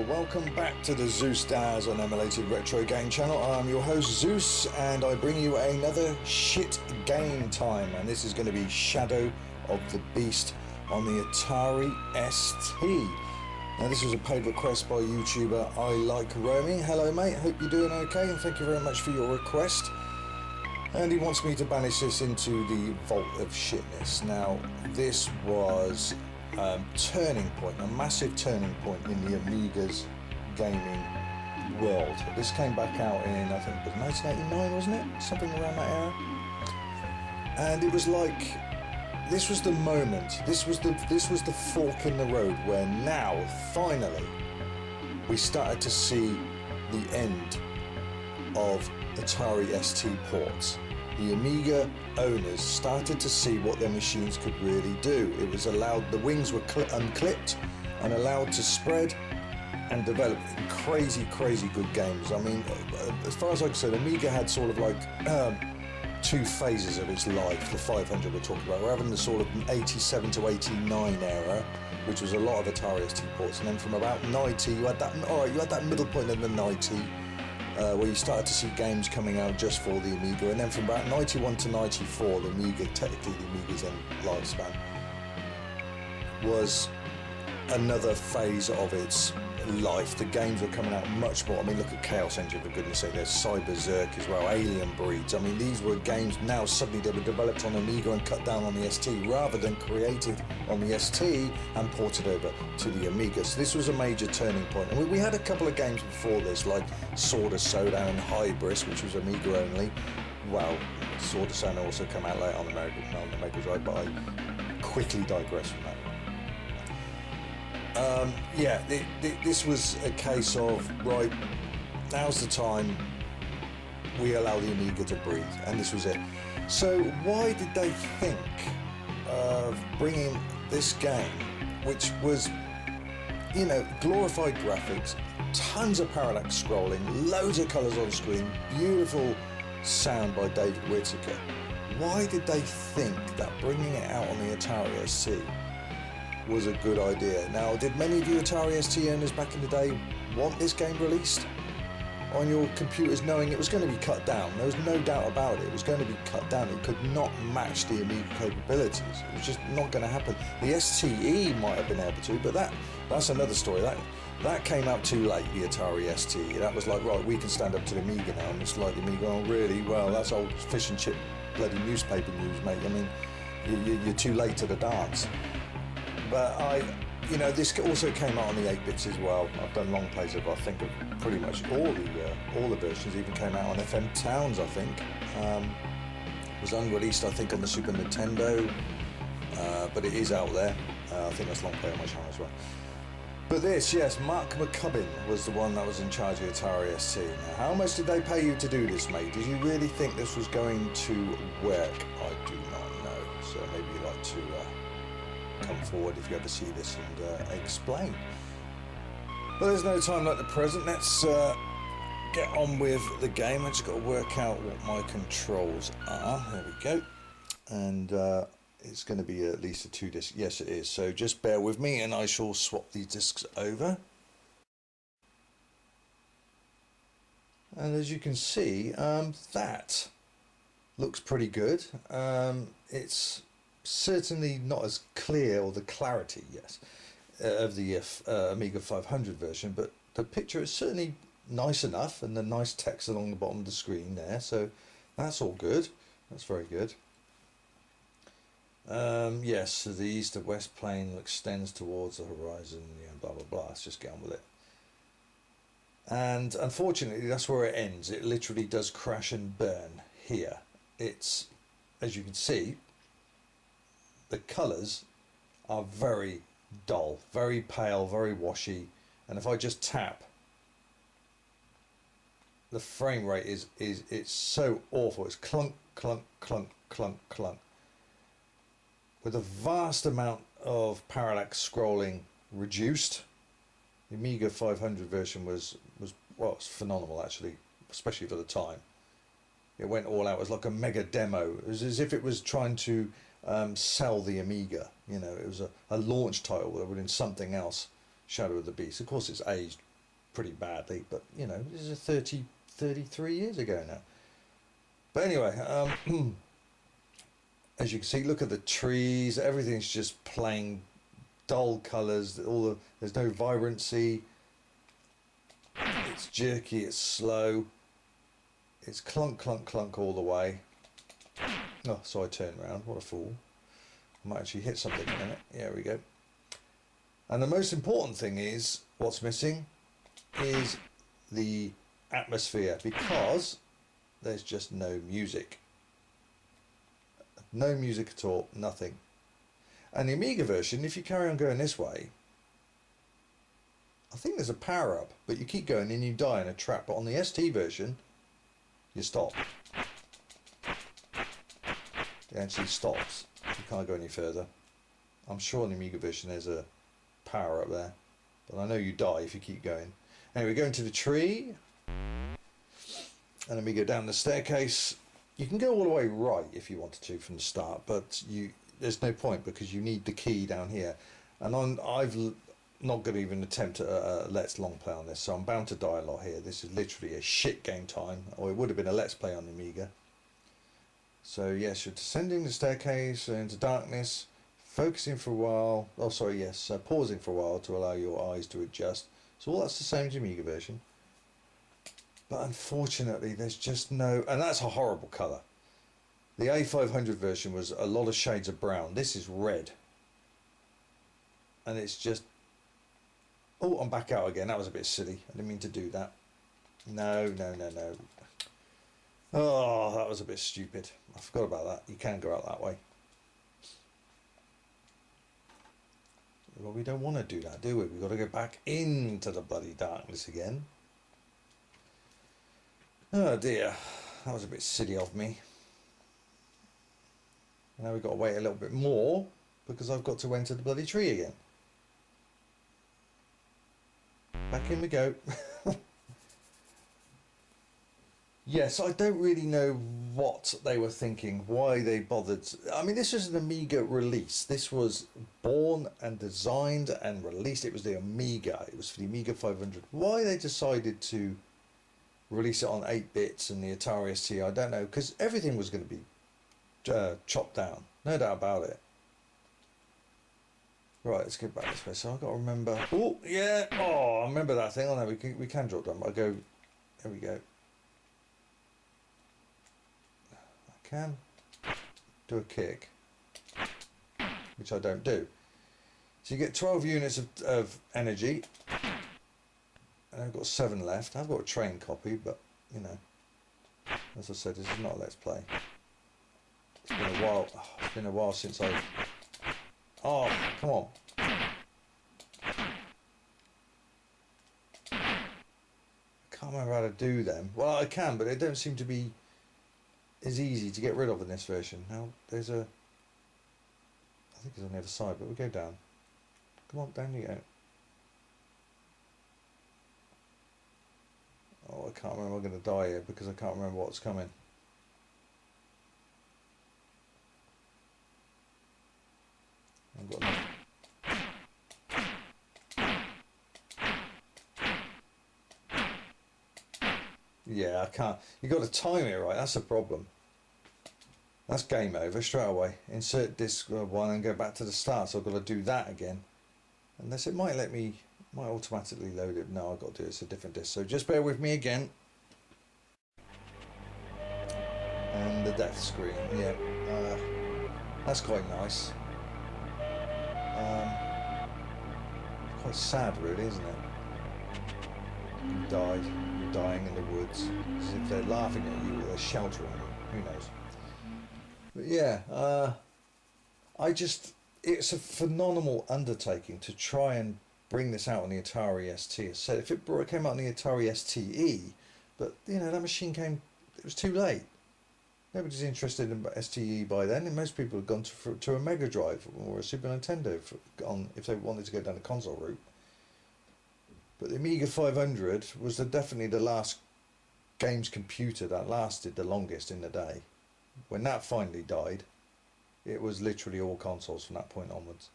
Welcome back to the Zeusdaz on Unemulated Retro Game Channel. I'm your host Zeus, and I bring you another shit game time, and this is going to be Shadow of the Beast on the Atari ST. Now this was a paid request by YouTuber I Like Roaming. Hello mate, hope you're doing okay, and thank you very much for your request. And he wants me to banish this into the vault of shitness. Now this was turning point, a massive turning point in the Amiga's gaming world. This came back out in, I think it was 1989, wasn't it? Something around that era. And it was like, this was the moment, this was the fork in the road where now, finally, we started to see the end of Atari ST ports. The Amiga owners started to see what their machines could really do. It was allowed, the wings were unclipped and allowed to spread and develop crazy good games. I mean, as far as I can say, Amiga had sort of like two phases of its life. The 500 we're talking about. We're having the sort of 87 to 89 era, which was a lot of Atari ST ports, and then from about 90, you had that middle point in the 90. Where you started to see games coming out just for the Amiga, and then from about 91 to 94, the Amiga, technically the Amiga's end lifespan, was another phase of its life. The games were coming out much more. I mean, look at Chaos Engine, for goodness sake. There's Cyber Zerk as well, Alien Breeds. I mean, these were games now suddenly they were developed on Amiga and cut down on the ST, rather than created on the ST and ported over to the Amiga. So this was a major turning point. And we had a couple of games before this, like Sword of Soda and Hybris, which was Amiga only. Well, Sword of Soda also came out late on the Mega Drive, but I quickly digress from that. This was a case of, right, now's the time we allow the Amiga to breathe, and this was it. So why did they think of bringing this game, which was, you know, glorified graphics, tons of parallax scrolling, loads of colours on screen, beautiful sound by David Whittaker? Why did they think that bringing it out on the Atari ST was a good idea? Now, did many of you Atari ST owners back in the day want this game released on your computers, knowing it was going to be cut down? There was no doubt about it. It was going to be cut down. It could not match the Amiga capabilities. It was just not going to happen. The STE might have been able to, but that's another story. That came out too late, the Atari ST. That was like, right, we can stand up to the Amiga now. And it's like the Amiga, oh really? Well, that's old fish and chip bloody newspaper news, mate. I mean, you're too late to the dance. But this also came out on the 8-bits as well. I've done long plays of, I think, of pretty much all the versions. Even came out on FM Towns, I think. Was unreleased, I think, on the Super Nintendo, but it is out there. I think that's long play on my channel as well. But this, yes, Mark McCubbin was the one that was in charge of Atari ST. Now, how much did they pay you to do this, mate? Did you really think this was going to work? I do not know. So maybe you'd like to come forward if you ever see this and explain. But there's no time like the present. Let's get on with the game. I just got to work out what my controls are. There we go. And it's going to be at least a 2-disc. Yes, it is. So just bear with me and I shall swap these discs over. And as you can see, that looks pretty good. It's certainly not as clear, or the clarity, yes, of the Amiga 500 version, but the picture is certainly nice enough, and the nice text along the bottom of the screen there, so that's all good. That's very good. Yes, so the east to west plane extends towards the horizon, blah blah blah. Let's just get on with it. And unfortunately, that's where it ends. It literally does crash and burn here. It's, as you can see, the colours are very dull, very pale, very washy, and if I just tap, the frame rate is it's so awful. It's clunk, clunk, clunk, clunk, clunk. with a vast amount of parallax scrolling reduced. The Amiga 500 version was well, it's phenomenal actually, especially for the time. It went all out. It was like a mega demo. It was as if it was trying to sell the Amiga. You know, it was a launch title that would in something else, Shadow of the Beast. Of course, it's aged pretty badly, but you know, this is 33 years ago now. But anyway, as you can see, look at the trees. Everything's just plain dull colours. There's no vibrancy. It's jerky. It's slow. It's clunk, clunk, clunk all the way. Oh, so I turned around. What a fool! I might actually hit something in a minute. There we go. And the most important thing is what's missing is the atmosphere, because there's just no music. No music at all, nothing. And the Amiga version, if you carry on going this way, I think there's a power up, but you keep going and you die in a trap. But on the ST version, you stop. It actually stops. You can't go any further. I'm sure on the Amiga version there's a power up there, but I know you die if you keep going. Anyway, we go into the tree, and then we go down the staircase. You can go all the way right if you wanted to from the start, but there's no point because you need the key down here. And I've not going to even attempt a Let's Long Play on this, so I'm bound to die a lot here. This is literally a shit game time, or it would have been a Let's Play on the Amiga. So yes, you're descending the staircase into darkness, focusing for a while. Oh, sorry, yes, pausing for a while to allow your eyes to adjust. So all that's the same as the Amiga version. But unfortunately, there's just no... And that's a horrible colour. The A500 version was a lot of shades of brown. This is red. And it's just... Oh, I'm back out again. That was a bit silly. I didn't mean to do that. No. Oh, that was a bit stupid. I forgot about that. You can go out that way. Well, we don't want to do that, do we? We've got to go back into the bloody darkness again. Oh dear. That was a bit silly of me. Now we've got to wait a little bit more because I've got to enter the bloody tree again. Back in we go. Yes, I don't really know what they were thinking, why they bothered. I mean, this was an Amiga release. This was born and designed and released. It was the Amiga. It was for the Amiga 500. Why they decided to release it on 8 bits and the Atari ST, I don't know, because everything was going to be chopped down. No doubt about it. Right, let's get back this way. So I've got to remember. Oh, yeah. Oh, I remember that thing. Oh, no, we can drop down. I'll go. There we go. I can do a kick, which I don't do. So you get 12 units of energy. And I've got 7 left. I've got a train copy, but, you know, as I said, this is not a Let's Play. It's been a while. Oh, it's been a while since I've... Oh, come on. I can't remember how to do them. Well, I can, but they don't seem to be as easy to get rid of in this version. Now, there's a... I think it's on the other side, but we'll go down. Come on, down you go. Oh, I can't remember. I'm going to die here because I can't remember what's coming. I've got enough. Yeah, I can't. You've got to time it right. That's the problem. That's game over straight away. Insert disc 1 and go back to the start. So I've got to do that again. Unless it might let me... Might automatically load it. No, I've got to do it. It's a different disc. So just bear with me again. And the death screen. Yeah, that's quite nice. Quite sad, really, isn't it? You died. You're dying in the woods. As if they're laughing at you or they're sheltering you. Who knows? But yeah, it's a phenomenal undertaking to try and bring this out on the Atari ST. So if it came out on the Atari STE, but you know that machine it was too late. Nobody's interested in STE by then, and most people have gone to a Mega Drive or a Super Nintendo if they wanted to go down the console route. But the Amiga 500 was definitely the last games computer that lasted the longest in the day. When that finally died, it was literally all consoles from that point onwards.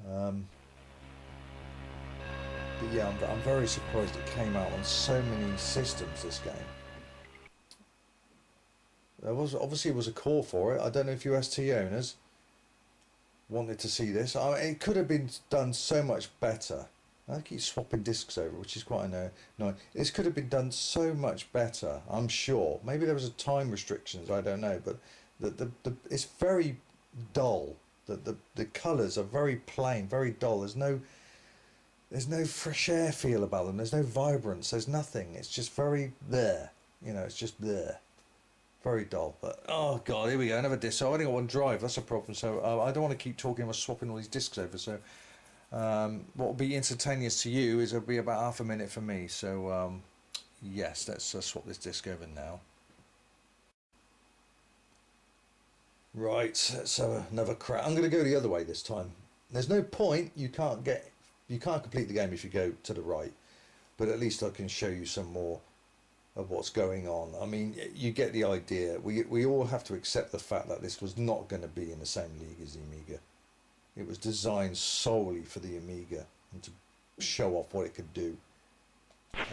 But yeah, I'm very surprised it came out on so many systems, this game. There was obviously a core for it. I don't know if you ST owners wanted to see this. It could have been done so much better. I keep swapping discs over, which is quite annoying. This could have been done so much better, I'm sure. Maybe there was a time restrictions, I don't know, but it's very dull. The colours are very plain, very dull. There's no fresh air feel about them. There's no vibrance. There's nothing. It's just very there. It's just there. Very dull. But oh god, here we go. Another disc. So I only got one drive. That's a problem. So I don't want to keep talking about swapping all these discs over. So what will be instantaneous to you is it'll be about half a minute for me. So yes, let's swap this disc over now. Right, let's have another crack. I'm going to go the other way this time. There's no point. You can't complete the game if you go to the right, but at least I can show you some more of what's going on. I mean, you get the idea. We all have to accept the fact that this was not going to be in the same league as the Amiga. It was designed solely for the Amiga and to show off what it could do.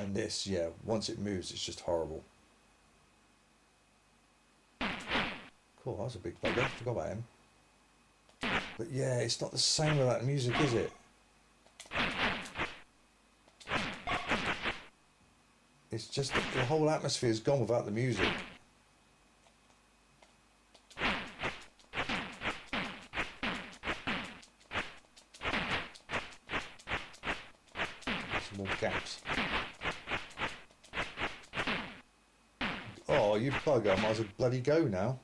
And this, yeah, once it moves, it's just horrible. Cool, that was a big bugger. Forgot about him. But yeah, it's not the same without the music, is it? It's just the whole atmosphere is gone without the music. Some more gaps. Oh, you bugger, I might as well bloody go now.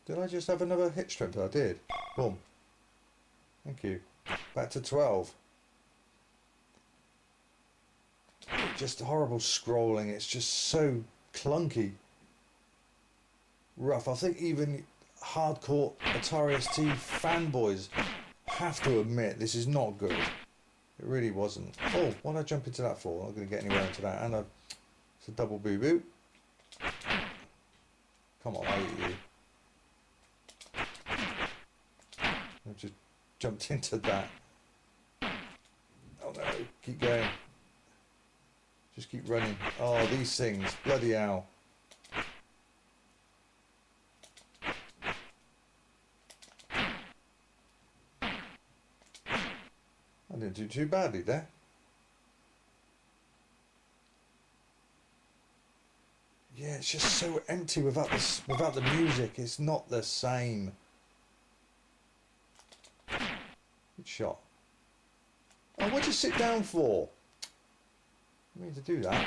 Did I just have another hit strength? I did. Boom. Thank you. Back to 12. Just horrible scrolling. It's just so clunky. Rough. I think even hardcore Atari ST fanboys have to admit this is not good. It really wasn't. Oh, what did I jump into that for? I'm not going to get anywhere into that. And it's a double boo-boo. Come on, I hate you. I just jumped into that. Oh no, keep going. Just keep running. Oh, these things. Bloody hell. I didn't do too badly there. Yeah, it's just so empty without the music. It's not the same. Good shot. Oh, what'd you sit down for? I need to do that.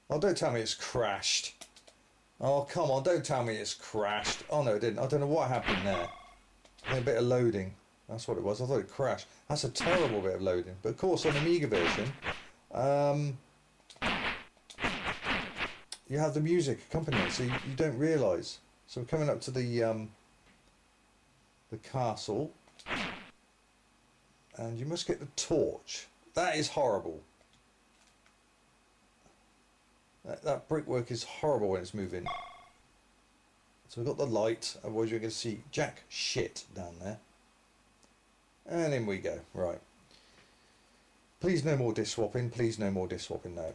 Oh, don't tell me it's crashed. Oh, come on, don't tell me it's crashed. Oh, no, it didn't. I don't know what happened there. A bit of loading. That's what it was. I thought it crashed. That's a terrible bit of loading. But of course, on the Amiga version, you have the music accompanying, so you don't realise. So we're coming up to the castle, and you must get the torch. That is horrible. That brickwork is horrible when it's moving. So we've got the light, otherwise you're going to see jack shit down there. And in we go. Right. Please no more disc swapping. Please no more disc swapping. No.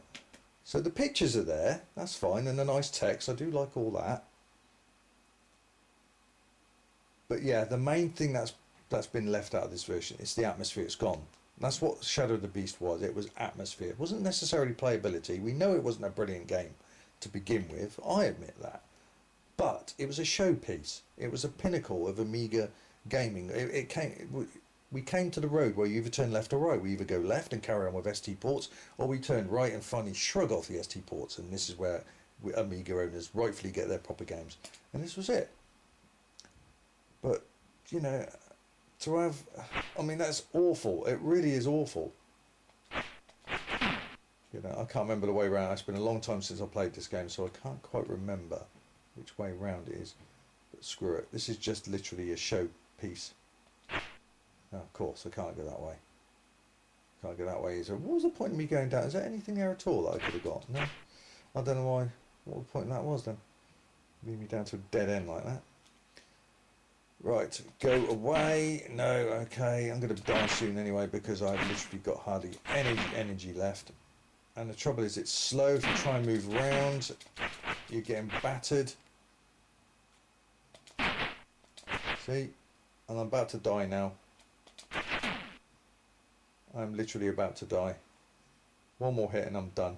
So the pictures are there, that's fine, and the nice text, I do like all that. But yeah, the main thing that's been left out of this version is the atmosphere. It's gone. That's what Shadow of the Beast was. It was atmosphere. It wasn't necessarily playability. We know it wasn't a brilliant game to begin with. I admit that. But it was a showpiece. It was a pinnacle of Amiga gaming. It came we came to the road where you either turn left or right. We either go left and carry on with ST ports, or we turn right and finally shrug off the ST ports, and this is where Amiga owners rightfully get their proper games. And this was it. But, you know, to have, I mean, that's awful. It really is awful. You know, I can't remember the way around. It's been a long time since I played this game, so I can't quite remember which way round it is. But screw it. This is just literally a show piece. Oh, of course, I can't go that way. Can't go that way. So what was the point of me going down? Is there anything there at all that I could have got? No? I don't know why. What the point of that was then? Lead me down to a dead end like that. Right, go away. No, okay. I'm going to die soon anyway because I've literally got hardly any energy left. And the trouble is, it's slow. If you try and move around, you're getting battered. See? And I'm about to die now. I'm literally about to die. One more hit and I'm done.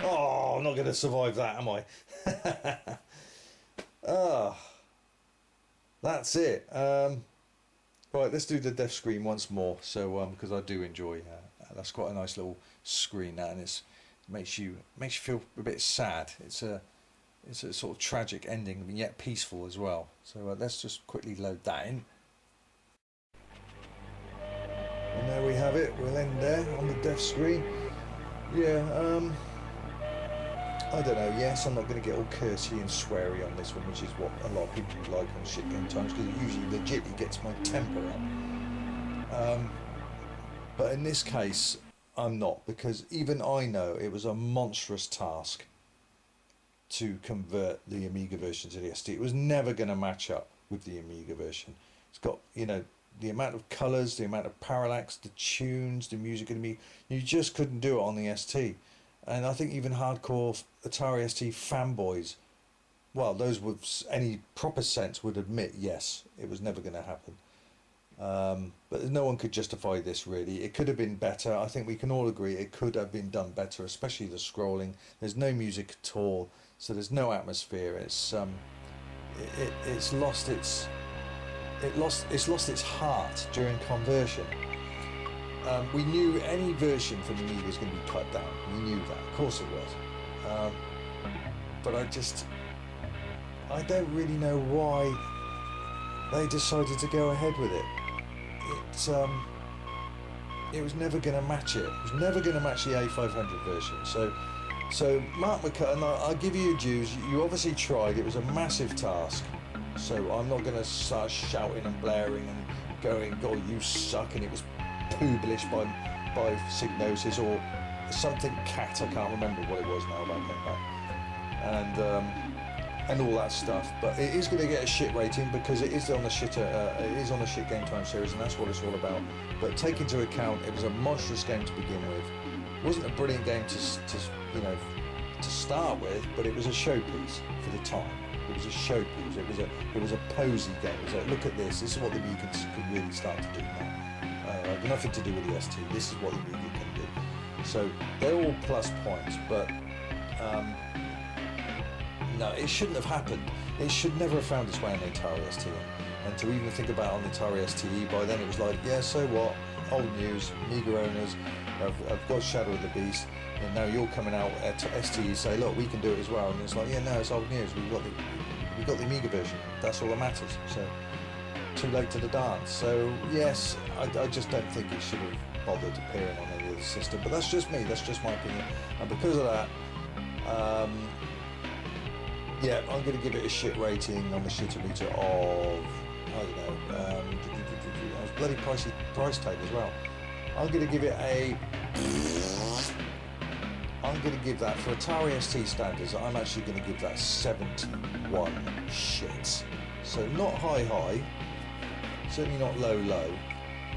Oh, I'm not going to survive that, am I? Ah, that's it. Right, let's do the death screen once more. So, because I do enjoy that's quite a nice little screen, that, and it makes you feel a bit sad. It's a sort of tragic ending, but yet peaceful as well. So let's just quickly load that in. And there we have it. We'll end there on the death screen. Yeah. I don't know. Yes, I'm not going to get all cursey and sweary on this one, which is what a lot of people like on shit game times, because it usually legitimately gets my temper up. But in this case, I'm not, because even I know it was a monstrous task to convert the Amiga version to the ST. It was never going to match up with the Amiga version. It's got, you know, the amount of colours, the amount of parallax, the tunes, the music of the Amiga. You just couldn't do it on the ST. And I think even hardcore Atari ST fanboys, well, those with any proper sense would admit, yes, it was never going to happen. But no one could justify this, really. It could have been better. I think we can all agree it could have been done better, especially the scrolling. There's no music at all, so there's no atmosphere. It's lost its heart during conversion. We knew any version from the Amiga was going to be cut down. We knew that, of course it was. But I don't really know why they decided to go ahead with it. It was never going to match it. It was never going to match the A500 version. So Mark McCutcheon, I'll give you your dues. You obviously tried. It was a massive task. So I'm not going to start shouting and blaring and going, "God, you suck," and it was published by Psygnosis or something cat. I can't remember what it was now about that. And all that stuff. But it is going to get a shit rating because it is on the shit Game Time series, and that's what it's all about. But take into account it was a monstrous game to begin with. It wasn't a brilliant game to start with, but it was a showpiece for the time. It was a showpiece. It was a posy game. It was like, look at this. This is what the Amiga could really start to do now. Nothing to do with the ST. This is what the Amiga can do. So they're all plus points, but no, it shouldn't have happened. It should never have found its way on the Atari ST. And to even think about on the Atari ST, by then it was like, yeah, so what? Old news. Amiga owners have got Shadow of the Beast, and now you're coming out at ST. You say, look, we can do it as well. And it's like, yeah, no, it's old news. We've got the Amiga version. That's all that matters. So too late to the dance. So yes, I just don't think it should have bothered appearing on any other system. But that's just me. That's just my opinion. And because of that, yeah, I'm going to give it a shit rating on the shitometer of, I don't know, I was bloody price tag as well. I'm going to give it I'm going to give that, for Atari ST standards, I'm actually going to give that 71 shits. So not high, certainly not low,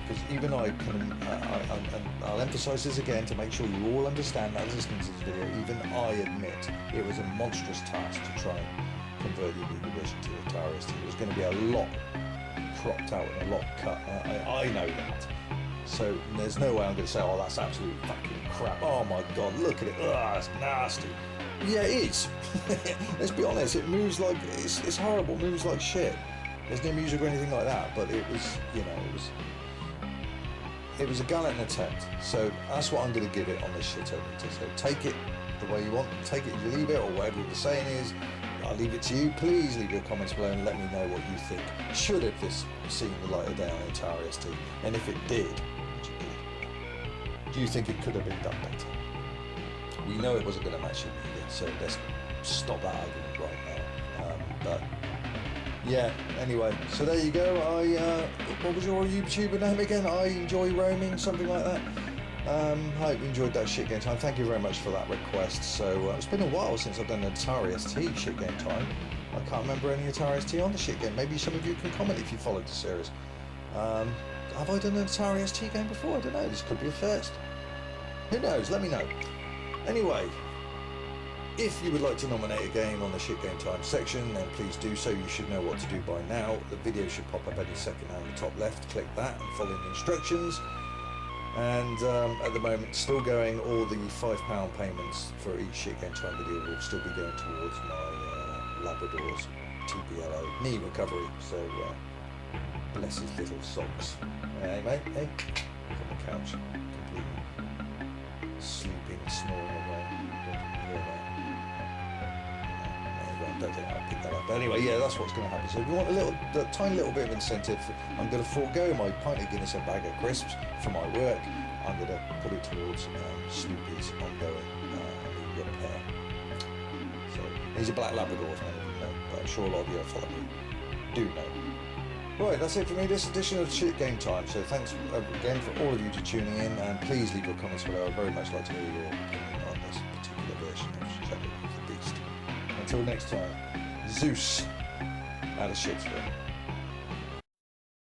because even I can, I'll emphasise this again to make sure you all understand that listening to this video, even I admit it was a monstrous task to try and convert the Amiga version to the Atari ST. It was going to be a lot cropped out and a lot cut. I know that. So there's no way I'm going to say, oh, that's absolute fucking crap. Oh my God, look at it. Ugh, that's nasty. Yeah, it is. Let's be honest. It moves like it's horrible. It moves like shit. There's no music or anything like that. But it was, you know, it was a gallant attempt. So that's what I'm going to give it on this shit editor. So take it the way you want. Take it, you leave it, or whatever the saying is. I'll leave it to you. Please leave your comments below and let me know what you think. Should have this seen the light of day on Atari ST? And if it did, which it did, do you think it could have been done better? We know it wasn't going to match Amiga, so let's stop that argument right now. But yeah, anyway, so there you go. What was your YouTuber name again? I Enjoy Roaming, something like that. Hope you enjoyed that shit game time. Thank you very much for that request. So it's been a while since I've done an Atari ST shit game time. I can't remember any Atari ST on the shit game. Maybe some of you can comment if you followed the series. Have I done an Atari ST game before? I don't know. This could be a first. Who knows? Let me know. Anyway, if you would like to nominate a game on the shit game time section, then please do so. You should know what to do by now. The video should pop up any second now in the top left. Click that and follow the instructions. And at the moment, still going, all the £5 payments for each shit game time video will still be going towards my Labrador's TPLO knee recovery. So bless his little socks. Hey mate, hey, on the couch, completely sleeping, snoring away. Don't think I'll pick that up. But anyway, yeah, that's what's going to happen. So if you want a tiny little bit of incentive, I'm going to forego my pint of Guinness and bag of crisps for my work. I'm going to put it towards Snoopy's ongoing repair. So he's a black Labrador, if none of you know, but I'm sure a lot of you that follow me do know. Right, that's it for me, this edition of Shit Game Time. So thanks again for all of you to tuning in, and please leave your comments below. I'd very much like to hear your opinion on this particular version of Shadow of the Beast. Until next time, Zeus out of Shitsville.